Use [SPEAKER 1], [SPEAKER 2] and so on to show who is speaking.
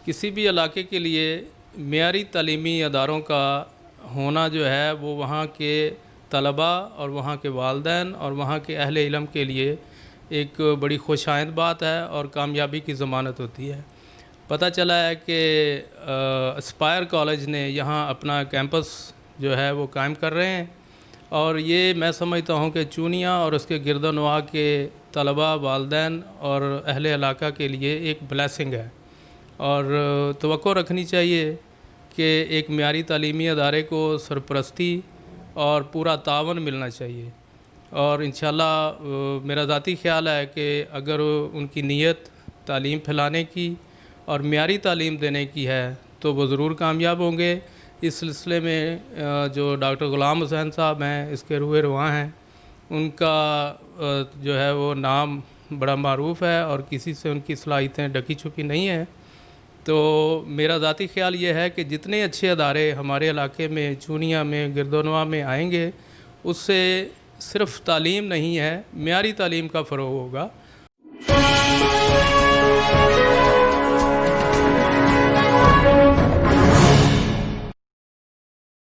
[SPEAKER 1] کسی بھی علاقے کے لیے معیاری تعلیمی اداروں کا ہونا جو ہے وہ وہاں کے طلباء اور وہاں کے والدین اور وہاں کے اہل علم کے لیے ایک بڑی خوشائند بات ہے اور کامیابی کی ضمانت ہوتی ہے۔ پتہ چلا ہے کہ اسپائر کالج نے یہاں اپنا کیمپس جو ہے وہ قائم کر رہے ہیں، اور یہ میں سمجھتا ہوں کہ چونیا اور اس کے گرد و نواح کے طلباء، والدین اور اہل علاقہ کے لیے ایک بلیسنگ ہے، اور توقع رکھنی چاہیے کہ ایک معیاری تعلیمی ادارے کو سرپرستی اور پورا تعاون ملنا چاہیے، اور انشاءاللہ میرا ذاتی خیال ہے کہ اگر ان کی نیت تعلیم پھیلانے کی اور معیاری تعلیم دینے کی ہے تو وہ ضرور کامیاب ہوں گے۔ اس سلسلے میں جو ڈاکٹر غلام حسین صاحب ہیں، اس کے روح رواں ہیں، ان کا جو ہے وہ نام بڑا معروف ہے اور کسی سے ان کی صلاحیتیں ڈکی چھپی نہیں ہیں۔ تو میرا ذاتی خیال یہ ہے کہ جتنے اچھے ادارے ہمارے علاقے میں، چونیا میں، گرد و نواح میں آئیں گے، اس سے صرف تعلیم نہیں ہے، معیاری تعلیم کا فروغ ہوگا۔